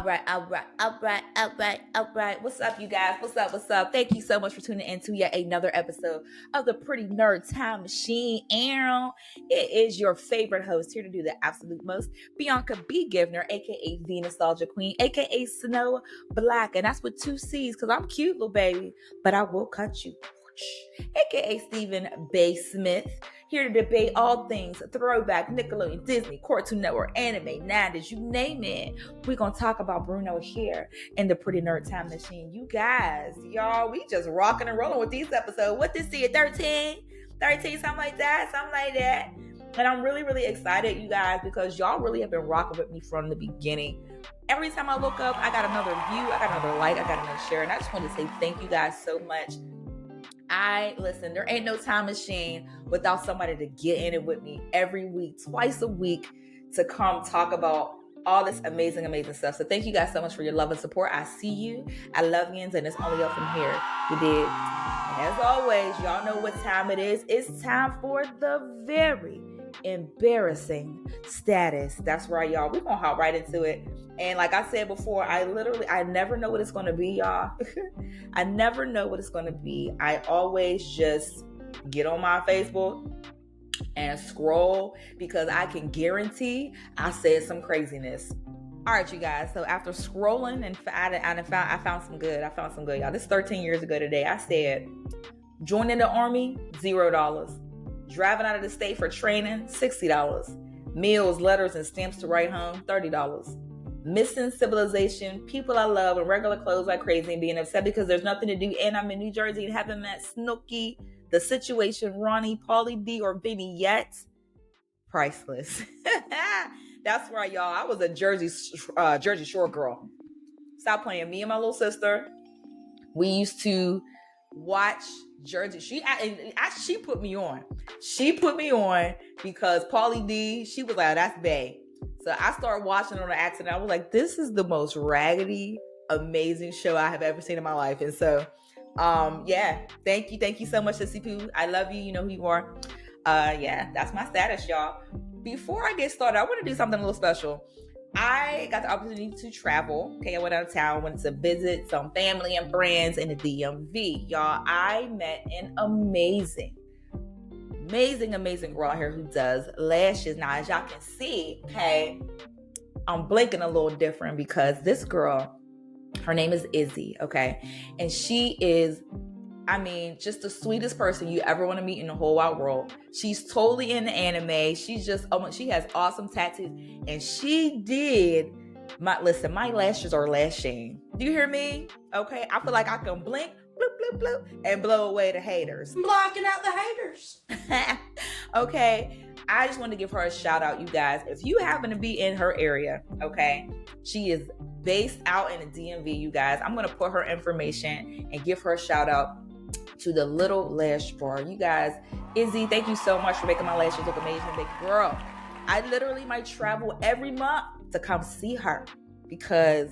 All right. What's up, you guys? What's up? Thank you so much for tuning in to yet another episode of the Pretty Nerd Time Machine. Aaron, it is your favorite host here to do the absolute most, Bianca B. Givner, aka the Nostalgia Queen, aka Snow Black, and that's with 2 C's because I'm cute, little baby, but I will cut you. AKA Stephen Bay Smith, here to debate all things throwback, Nickelodeon, Disney, Cartoon Network, anime, 90s, you name it. We're going to talk about Bruno here in the Pretty Nerd Time Machine. You guys, y'all, we just rocking and rolling with these episodes. What this is, 13? 13, something like that. And I'm really, really excited, you guys, because y'all really have been rocking with me from the beginning. Every time I look up, I got another view, I got another like, I got another share. And I just want to say thank you guys so much. Listen, there ain't no time machine without somebody to get in it with me every week, twice a week, to come talk about all this amazing, amazing stuff. So thank you guys so much for your love and support. I see you. I love you. And it's only up from here. You did. And as always, y'all know what time it is. It's time for the very embarrassing status. That's right, y'all. We're going to hop right into it. And like I said before, I never know what it's going to be, y'all. I never know what it's going to be. I always just get on my Facebook and scroll because I can guarantee I said some craziness. All right, you guys. So after scrolling and I found some good. Y'all. This is 13 years ago today. I said, joining the army, $0. Driving out of the state for training, $60. Meals, letters, and stamps to write home, $30. Missing civilization, people I love, and regular clothes like crazy, and being upset because there's nothing to do, and I'm in New Jersey and haven't met Snooki, The Situation, Ronnie, Pauly D, or Vinny yet. Priceless. That's right, y'all. I was a Jersey Shore girl. Stop playing. Me and my little sister, we used to watch Jersey. She put me on. She put me on because Pauly D, she was like, that's bae. So I started watching on an accident. I was like, this is the most raggedy, amazing show I have ever seen in my life. And so, yeah, thank you so much, Sissy Pooh. I love you. You know who you are. Yeah, that's my status, y'all. Before I get started, I want to do something a little special. I got the opportunity to travel. Okay, I went out of town, went to visit some family and friends in the DMV. Y'all, I met an amazing girl out here who does lashes. Now, as y'all can see, okay, I'm blinking a little different because this girl, her name is Izzy, okay? And she is, just the sweetest person you ever want to meet in the whole wide world. She's totally into anime. She's just, she has awesome tattoos. And she did my lashes are lashing. Do you hear me? Okay, I feel like I can blink, bloop, bloop, bloop, and blow away the haters. Blocking out the haters. Okay, I just want to give her a shout out, you guys. If you happen to be in her area, okay, she is based out in the DMV, you guys. I'm going to put her information and give her a shout out to the Little Lash Bar. You guys, Izzy, thank you so much for making my lashes look amazing. Big girl, I literally might travel every month to come see her because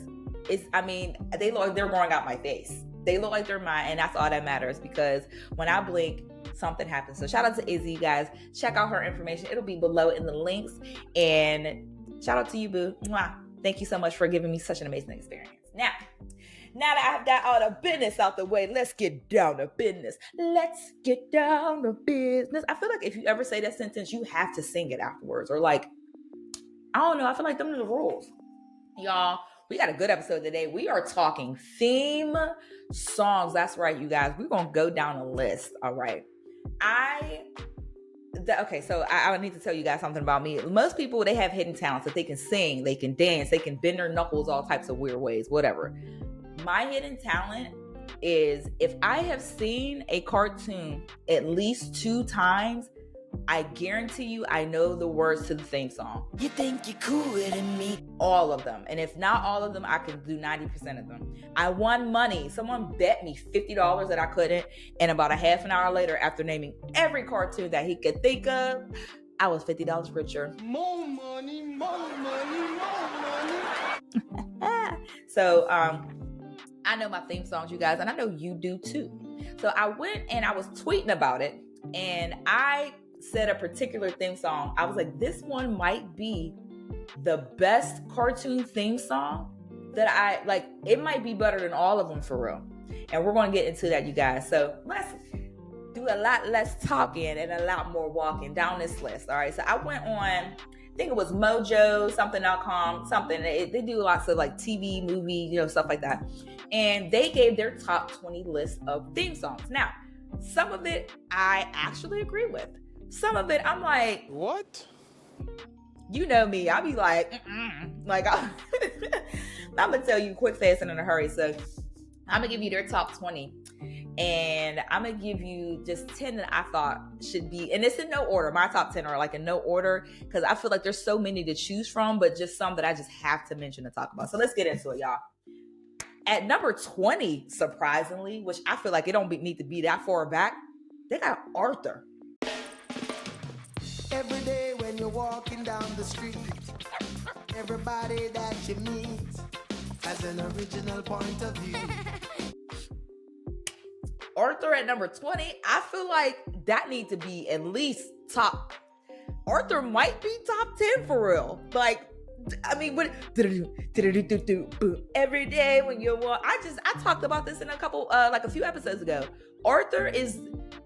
they look like they're growing out my face. They look like they're mine, and that's all that matters because when I blink, something happens. So shout out to Izzy, you guys. Check out her information. It'll be below in the links. And shout out to you, boo. Mwah. Thank you so much for giving me such an amazing experience. Now that I've got all the business out the way, let's get down to business. Let's get down to business. I feel like if you ever say that sentence, you have to sing it afterwards. Or like, I don't know. I feel like them are the rules. Y'all, we got a good episode today. We are talking theme songs. That's right, you guys. We're going to go down a list. All right. So I need to tell you guys something about me. Most people, they have hidden talents that they can sing, they can dance, they can bend their knuckles all types of weird ways, whatever. My hidden talent is if I have seen a cartoon at least 2 times, I guarantee you I know the words to the theme song. You think you're cooler than me? All of them. And if not all of them, I can do 90% of them. I won money. Someone bet me $50 that I couldn't. And about a half an hour later, after naming every cartoon that he could think of, I was $50 richer. More money, more money, more money. So, I know my theme songs, you guys, and I know you do too. So I went and I was tweeting about it, and I said a particular theme song. I was like, this one might be the best cartoon theme song that I like, it might be better than all of them for real. And we're going to get into that, you guys. So let's do a lot less talking and a lot more walking down this list. All right. So I went on, I think it was Mojo, something.com, something. They do lots of like TV, movie, stuff like that. And they gave their top 20 list of theme songs. Now, some of it I actually agree with. Some of it I'm like, What? You know me, I'll be like, like I'm gonna tell you quick, fast, and in a hurry. So I'm gonna give you their top 20, and I'm gonna give you just 10 that I thought should be, and it's in no order. My top 10 are like in no order because I feel like there's so many to choose from, but just some that I just have to mention and talk about. So let's get into it, y'all. At number 20, surprisingly, which I feel like it don't need to be that far back, they got Arthur. Every day when you're walking down the street, everybody that you meet has an original point of view. Arthur at number 20, I feel like that needs to be at least top. Arthur might be top 10 for real. Like, I mean, what every day when you walk, I talked about this in a few episodes ago. Arthur is,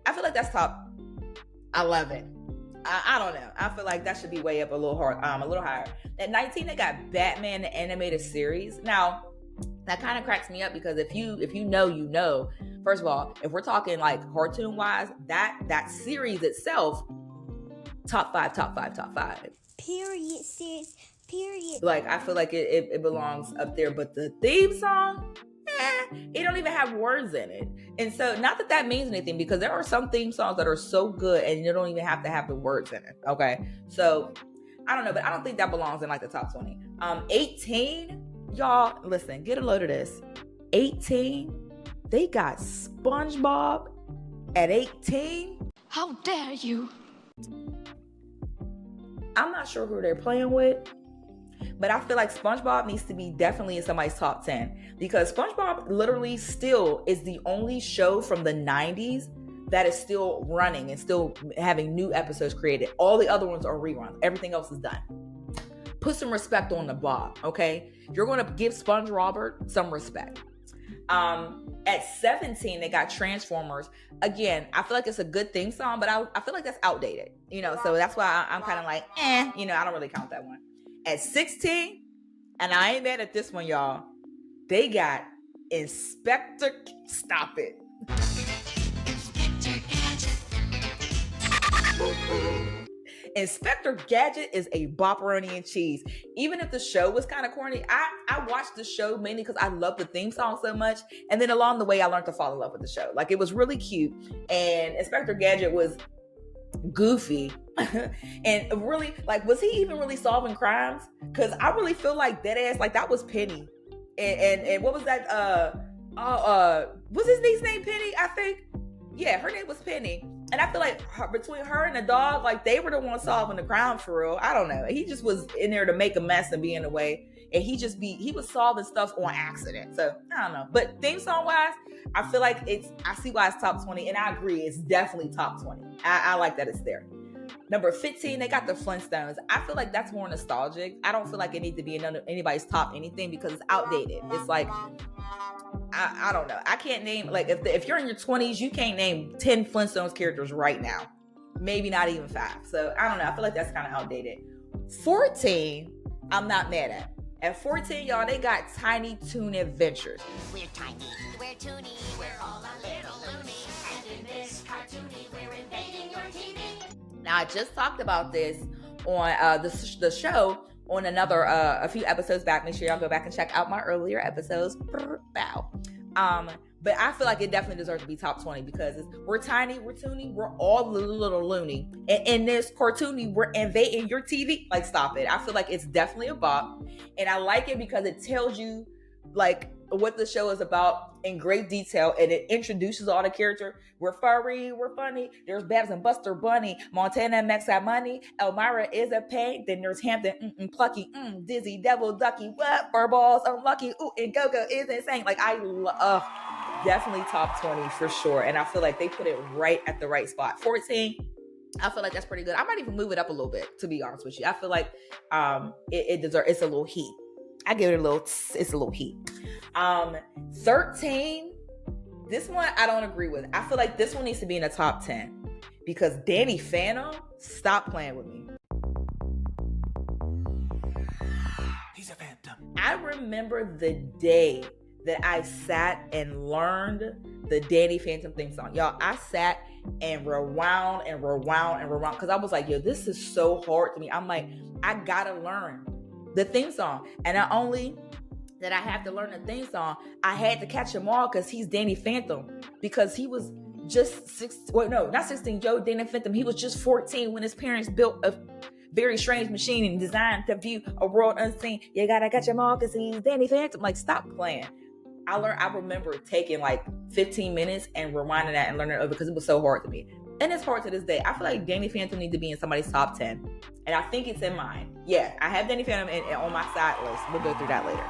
I feel like that's top 11. I don't know. I feel like that should be way up a little higher. At 19, they got Batman the animated series. Now, that kind of cracks me up because if you know. First of all, if we're talking like cartoon wise, that series itself, top five. Period, sis. Period. Like, I feel like it belongs up there, but the theme song, it don't even have words in it. And so, not that means anything, because there are some theme songs that are so good and you don't even have to have the words in it. Okay, so I don't know, but I don't think that belongs in like the top 20. 18, y'all, listen, get a load of this. 18, they got SpongeBob at 18. How dare you? I'm not sure who they're playing with, but I feel like SpongeBob needs to be definitely in somebody's top 10 because SpongeBob literally still is the only show from the 90s that is still running and still having new episodes created. All the other ones are reruns. Everything else is done. Put some respect on the Bob, okay? You're going to give Sponge Robert some respect. At 17, they got Transformers. Again, I feel like it's a good theme song, but I feel like that's outdated, so that's why I'm kind of like, I don't really count that one. At 16, and I ain't mad at this one, y'all, they got Inspector, stop it. Inspector Gadget is a bopperoni and cheese. Even if the show was kind of corny, I watched the show mainly because I love the theme song so much. And then along the way, I learned to fall in love with the show. Like, it was really cute. And Inspector Gadget was goofy. And really, like, was he even really solving crimes? Because I really feel like deadass, like, that was Penny. And what was that? Was his niece's name Penny, I think? Yeah, her name was Penny. And I feel like between her and the dog, like, they were the ones solving the crime for real. I don't know. He just was in there to make a mess and be in the way. And he was solving stuff on accident. So, I don't know. But theme song wise, I feel like I see why it's top 20. And I agree, it's definitely top 20. I like that it's there. Number 15, they got the Flintstones. I feel like that's more nostalgic. I don't feel like it needs to be in anybody's top anything because it's outdated. It's like, I don't know. I can't name, like, if you're in your 20s, you can't name 10 Flintstones characters right now. Maybe not even 5. So, I don't know. I feel like that's kind of outdated. 14, I'm not mad at. At 14, y'all, they got Tiny Toon Adventures. We're tiny. We're toony. We're all a little loony. And in this cartoony, we're invading your TV. Now, I just talked about this on the show on a few episodes back. Make sure y'all go back and check out my earlier episodes. Bow. But I feel like it definitely deserves to be top 20 because we're tiny, we're toony, we're all a little loony. And in this cartoony, we're invading your TV. Like, stop it. I feel like it's definitely a bop. And I like it because it tells you, like, what the show is about in great detail, and it introduces all the characters. We're furry, we're funny. There's Babs and Buster Bunny. Montana and Max have money. Elmira is a pain. Then there's Hampton, Plucky, Dizzy, Devil, Ducky, what? Furballs, Unlucky, and Go-Go is insane. Like, I love, definitely top 20 for sure. And I feel like they put it right at the right spot. 14, I feel like that's pretty good. I might even move it up a little bit, to be honest with you. I feel like it deserves, it's a little heat. I give it a little, it's a little heat. 13, this one I don't agree with. I feel like this one needs to be in the top 10 because Danny Phantom, stop playing with me. He's a phantom. I remember the day that I sat and learned the Danny Phantom theme song. Y'all, I sat and rewound because I was like, yo, this is so hard to me. I'm like, I gotta learn the theme song. And not only that I have to learn the theme song, I had to catch him all because he's Danny Phantom, because he was just 16, Joe Danny Phantom. He was just 14 when his parents built a very strange machine and designed to view a world unseen. You gotta catch him all because he's Danny Phantom. Like, stop playing. I remember taking like 15 minutes and rewinding that and learning it over because it was so hard to me. And it's hard to this day. I feel like Danny Phantom needs to be in somebody's top 10. And I think it's in mine. Yeah, I have Danny Phantom on my side list. We'll go through that later.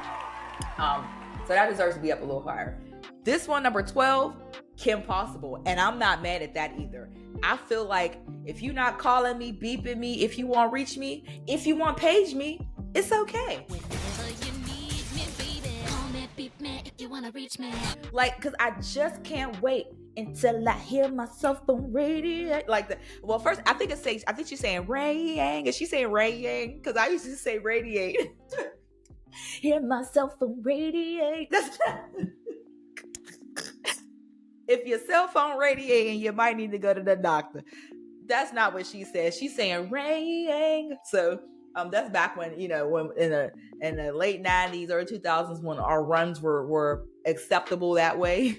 So that deserves to be up a little higher. This one, number 12, Kim Possible. And I'm not mad at that either. I feel like if you're not calling me, beeping me, if you want to reach me, if you want to page me, it's okay. Like, because I just can't wait until I hear myself on radio. Like that. Well, first, I think she's saying Ray-yang. Is she saying Ray-yang? Because I used to say radiate. Hear myself on radiate. If your cell phone radiating, you might need to go to the doctor. That's not what she says. She's saying Ray-yang. So that's back when, when in the late 90s, early 2000s, when our runs were acceptable that way.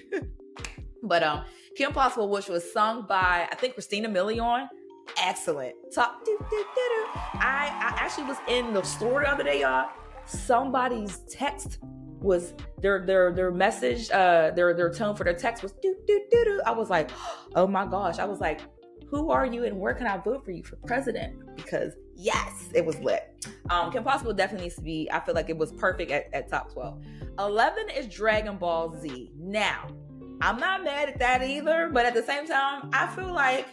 But Kim Possible, which was sung by, I think, Christina Milian. Excellent. Top. I actually was in the store the other day, y'all. Somebody's text was their message, their tone for their text was do do do do. I was like, oh my gosh. I was like, who are you and where can I vote for you for president? Because yes, it was lit. Kim Possible definitely needs to be, I feel like it was perfect at top 12. 11 is Dragon Ball Z. Now, I'm not mad at that either, but at the same time, I feel like,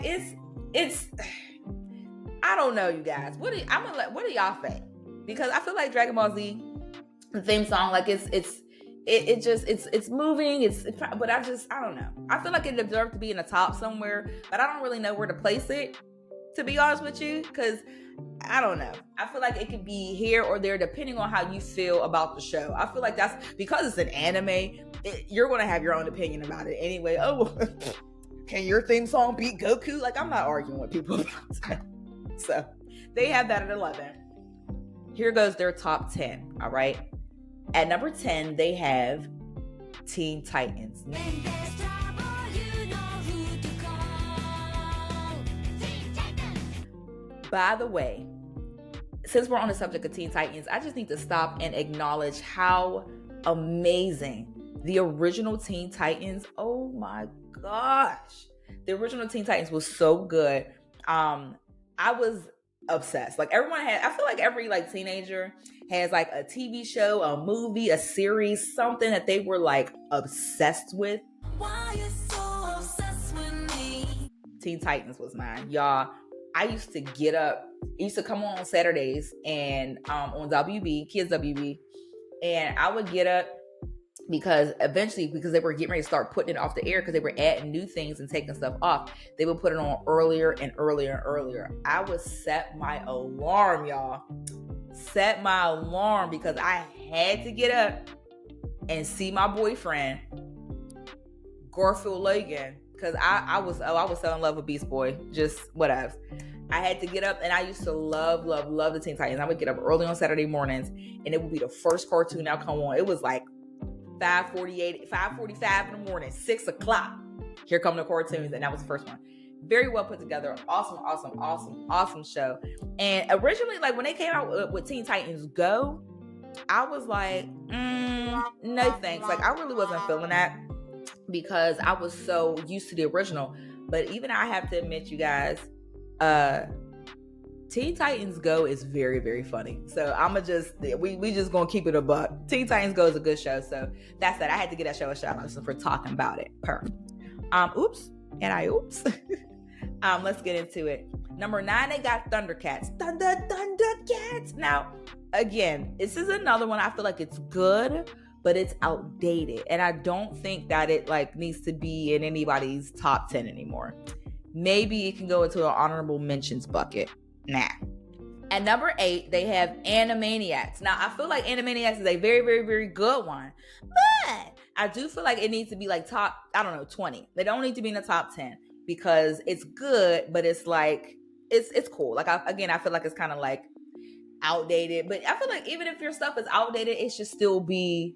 it's I don't know, you guys. What do y'all think? Because I feel like Dragon Ball Z, the theme song, like it's moving. But I don't know. I feel like it deserved to be in the top somewhere, but I don't really know where to place it, to be honest with you, because I don't know. I feel like it could be here or there depending on how you feel about the show. I feel like that's because it's an anime. You're going to have your own opinion about it anyway. Oh, can your theme song beat Goku? Like, I'm not arguing with people about that. So they have that at 11. Here goes their top 10. All right. At number 10, they have Teen Titans. By the way, since we're on the subject of Teen Titans, I just need to stop and acknowledge how amazing the original Teen Titans. Oh my gosh. The original Teen Titans was so good. I was obsessed. Like, I feel like every like teenager has like a TV show, a movie, a series, something that they were like obsessed with. Why you so obsessed with me? Teen Titans was mine, y'all. I used to get up. It used to come on Saturdays and on WB, Kids WB, and I would get up because they were getting ready to start putting it off the air because they were adding new things and taking stuff off. They would put it on earlier and earlier and earlier. I would set my alarm, y'all. Set my alarm because I had to get up and see my boyfriend, Garfield Logan, because I was so in love with Beast Boy. Just whatever. I had to get up, and I used to love the Teen Titans. I would get up early on Saturday mornings, and it would be the first cartoon that would come on. It was like 5:45 in the morning, 6 o'clock. Here come the cartoons, and that was the first one. Very well put together. Awesome show. And originally, like when they came out with Teen Titans Go, I was like, no thanks. Like, I really wasn't feeling that because I was so used to the original. But even I have to admit, you guys, Teen Titans Go is very, very funny. So we just gonna keep it a buck. Teen Titans Go is a good show. So that's that. I had to get that show a shout out for talking about it. Perfect. Oops. Let's get into it. Number 9, they got Thundercats. Thundercats. Now, again, this is another one I feel like it's good, but it's outdated. And I don't think that it like needs to be in anybody's top 10 anymore. Maybe it can go into an honorable mentions bucket. Nah. At number 8, they have Animaniacs. Now, I feel like Animaniacs is a very, very, very good one. But I do feel like it needs to be like top, 20. They don't need to be in the top 10 because it's good, but it's like, it's cool. Like, I feel like it's kind of like outdated. But I feel like even if your stuff is outdated, it can still be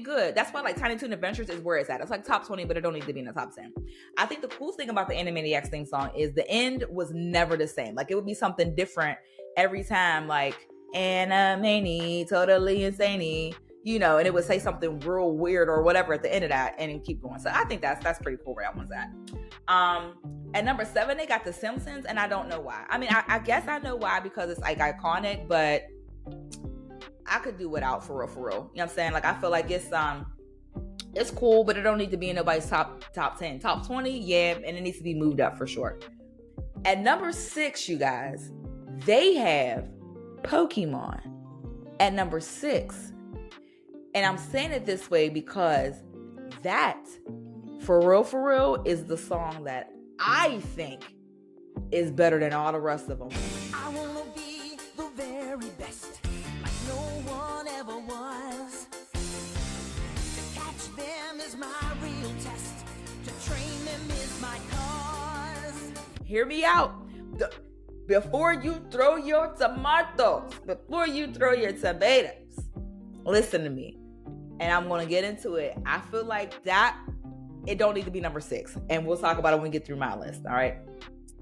good. That's why like Tiny Toon Adventures is where it's at. It's like top 20, but it don't need to be in the top 10. I think the coolest thing about the Animaniacs theme song is the end was never the same. Like it would be something different every time, like Animani, totally insane, and it would say something real weird or whatever at the end of that and then keep going. So I think that's pretty cool where that one's at. At number 7, they got The Simpsons, and I don't know why. I mean, I guess I know why because it's like iconic, but I could do without for real. You know what I'm saying? Like I feel like it's cool, but it don't need to be in nobody's top 10. Top 20, yeah, and it needs to be moved up for sure. At number 6, you guys, they have Pokemon at number 6. And I'm saying it this way because that, for real, is the song that I think is better than all the rest of them. I wanna be the very best, like no one ever was. To catch them is my real test. To train them is my cause. Hear me out. Before you throw your tomatoes, before you throw your tomatoes, listen to me. And I'm going to get into it. I feel like that, it don't need to be number 6. And we'll talk about it when we get through my list, all right?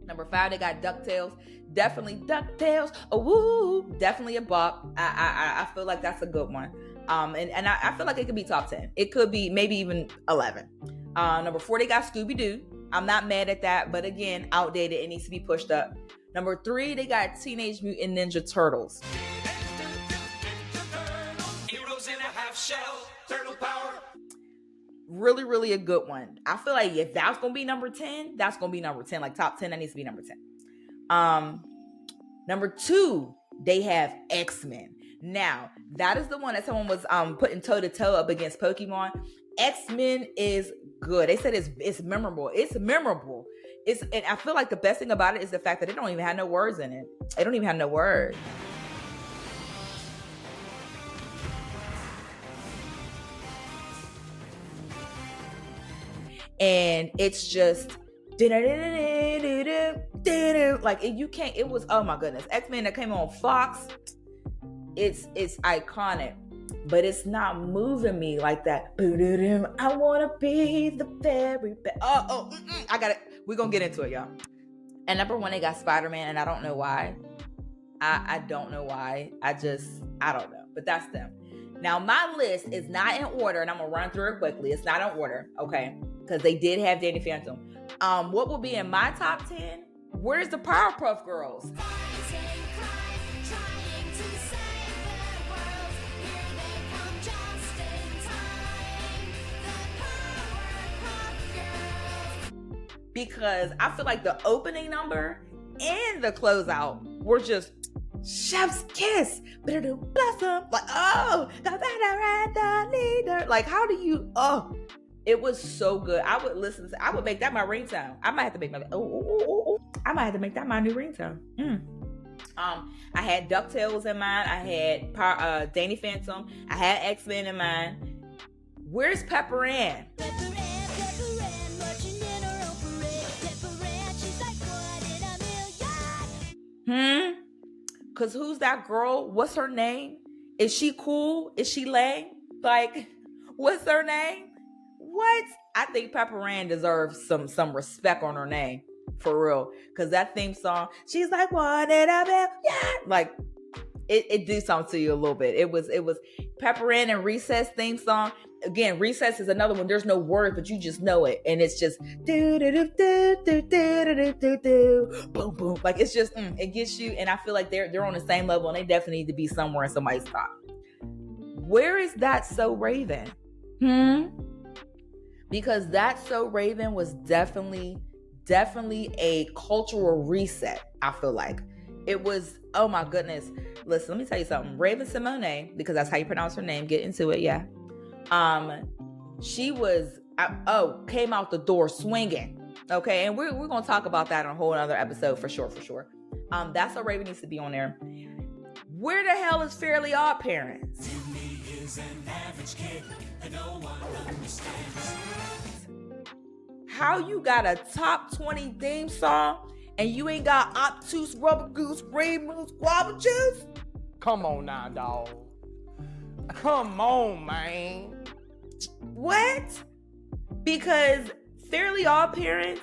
Number 5, they got DuckTales. Definitely DuckTales. Oh, woo, definitely a bop. I feel like that's a good one. And I feel like it could be top 10. It could be maybe even 11. Number 4, they got Scooby-Doo. I'm not mad at that, but again, outdated. It needs to be pushed up. Number 3, they got Teenage Mutant Ninja Turtles. Heroes in a half shell, turtle power. Really, really a good one. I feel like if that's going to be number 10, that's going to be number 10. Like top 10, that needs to be number 10. Number 2, they have X-Men. Now, that is the one that someone was putting toe-to-toe up against Pokemon. X-Men is good. They said it's memorable. It's memorable. And I feel like the best thing about it is the fact that it don't even have no words in it. It don't even have no words. And it's just like you can't. It was, oh my goodness, X-Men that came on Fox. It's iconic, but it's not moving me like that. I wanna be the very best. I got it. We're gonna get into it, y'all. And number 1, they got Spider-Man, and I don't know why. I don't know why. I don't know. But that's them. Now my list is not in order, and I'm gonna run through it quickly. It's not in order, okay? Because they did have Danny Phantom. What will be in my top 10? Where's the Powerpuff Girls? Because I feel like the opening number and the closeout were just chef's kiss. Blossom. Like, oh, the leader. Like, how do you, it was so good. I would make that my ringtone. I might have to make I might have to make that my new ringtone. I had DuckTales in mind. I had Danny Phantom. I had X-Men in mind. Where's Pepper Ann? Cause who's that girl? What's her name? Is she cool? Is she lame? Like, what's her name? What? I think Pepper Ann deserves some respect on her name. For real. Cause that theme song, she's like, what did I be? Yeah. Like, it did something to you a little bit. It was Pepper Ann and Recess theme song. Again, Recess is another one. There's no words, but you just know it. And it's just do do do do do do do do boom boom. Like it's just it gets you. And I feel like they're on the same level, and they definitely need to be somewhere in somebody's top. Where is That So Raven? Because That So Raven was definitely a cultural reset. I feel like it was, oh my goodness. Listen, let me tell you something. Raven Simone, because that's how you pronounce her name. Get into it, yeah. She was, came out the door swinging. Okay, and we're gonna talk about that on a whole other episode for sure. That's how Raven needs to be on there. Where the hell is Fairly Odd Parents? Timmy is an average kid and no one understands. How you got a top 20 theme song and you ain't got obtuse rubber goose, green moose, guava juice? Come on now, dog. Come on, man. What? Because Fairly Odd Parents,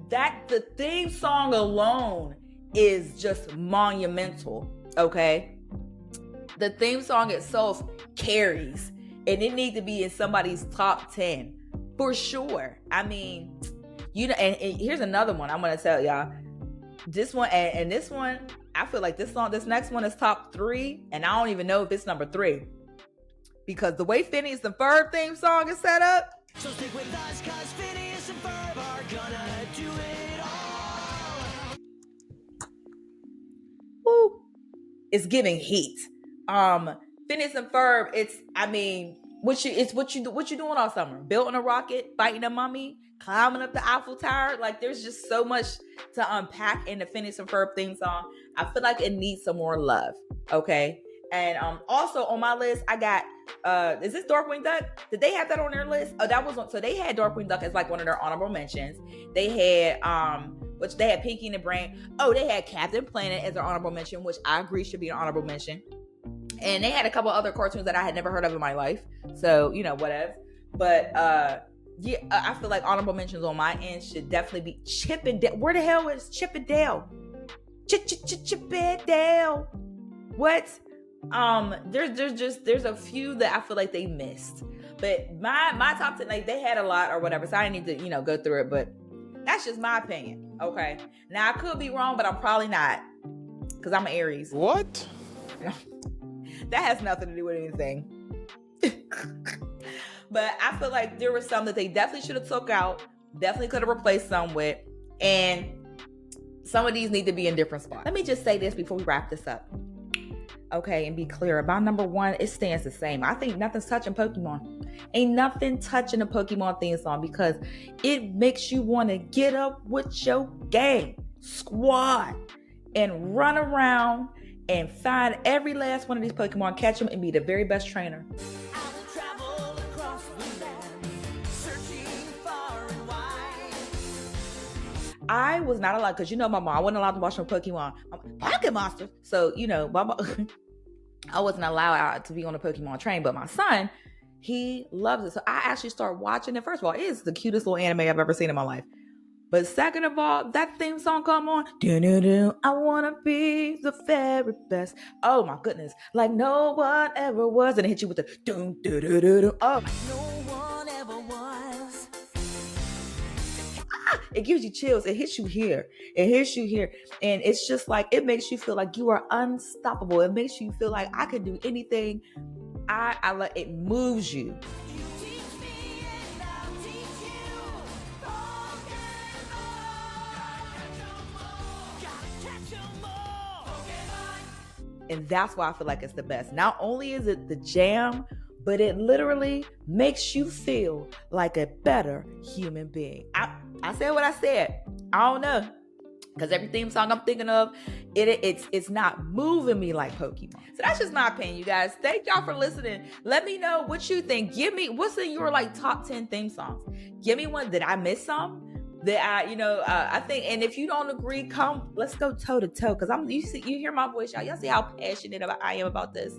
that the theme song alone is just monumental, okay? The theme song itself carries, and it needs to be in somebody's top 10 for sure. I mean, you know, and here's another one I'm gonna tell y'all. This one and this one, I feel like this next one is top 3, and I don't even know if it's number 3 because the way Phineas and Ferb theme song is set up. So stick with us, cause Phineas and Ferb are gonna do it all. Woo. It's giving heat. Phineas and Ferb, it's what you doing all summer? Building a rocket, fighting a mummy, climbing up the Eiffel Tower. Like, there's just so much to unpack in the Phineas and Ferb theme song. I feel like it needs some more love. Okay. And also on my list, I got is this Darkwing Duck? Did they have that on their list? Oh, that was on. So they had Darkwing Duck as like one of their honorable mentions. They had which they had Pinky and the Brain. Oh, they had Captain Planet as their honorable mention, which I agree should be an honorable mention. And they had a couple other cartoons that I had never heard of in my life. So, you know, whatever. But yeah, I feel like honorable mentions on my end should definitely be Chip and Dale. Where the hell is Chip and Dale? Chip and Dale. What? There's a few that I feel like they missed. But my top 10, like, they had a lot or whatever, so I didn't need to, you know, go through it. But that's just my opinion. Okay. Now I could be wrong, but I'm probably not. Because I'm an Aries. What? That has nothing to do with anything. But I feel like there was some that they definitely should have took out. Definitely could have replaced some with. And some of these need to be in different spots. Let me just say this before we wrap this up. Okay, and be clear. About number 1, it stands the same. I think nothing's touching Pokemon. Ain't nothing touching a Pokemon theme song because it makes you want to get up with your gang squad and run around and find every last one of these Pokemon, catch them, and be the very best trainer. I will travel across the land, searching far and wide. I was not allowed, because you know my mom, I wasn't allowed to watch no Pokemon. Pocket Monsters. So, you know, I wasn't allowed to be on a Pokemon train, but my son, he loves it. So I actually started watching it. First of all, it is the cutest little anime I've ever seen in my life. But second of all, that theme song come on. I want to be the very best. Oh my goodness. Like no one ever was. And it hit you with the doom, doo, doo, doo, doo. Oh. No one ever was. It gives you chills. It hits you here. It hits you here. And it's just like, it makes you feel like you are unstoppable. It makes you feel like I can do anything. I like, it moves you. You teach me and I'll teach you. Gotta catch 'em all. Pokemon. And that's why I feel like it's the best. Not only is it the jam, but it literally makes you feel like a better human being. I said what I said. I don't know. Because every theme song I'm thinking of, it's not moving me like Pokemon. So that's just my opinion, you guys. Thank y'all for listening. Let me know what you think. Give me, what's in your like top 10 theme songs? Give me one. Did I miss some? That I think, and if you don't agree, come, let's go toe to toe. Because you hear my voice, y'all see how passionate I am about this.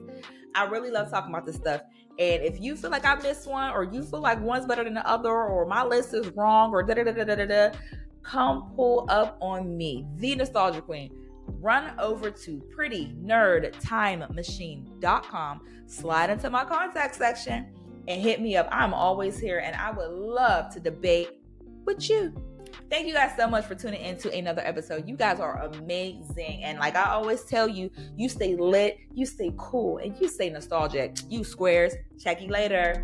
I really love talking about this stuff. And if you feel like I missed one, or you feel like one's better than the other, or my list is wrong, or da-da-da-da-da-da, come pull up on me, the Nostalgia Queen. Run over to prettynerdtimemachine.com, slide into my contact section, and hit me up. I'm always here, and I would love to debate with you. Thank you guys so much for tuning into another episode. You guys are amazing. And like I always tell you, you stay lit, you stay cool, and you stay nostalgic. You squares. Check you later.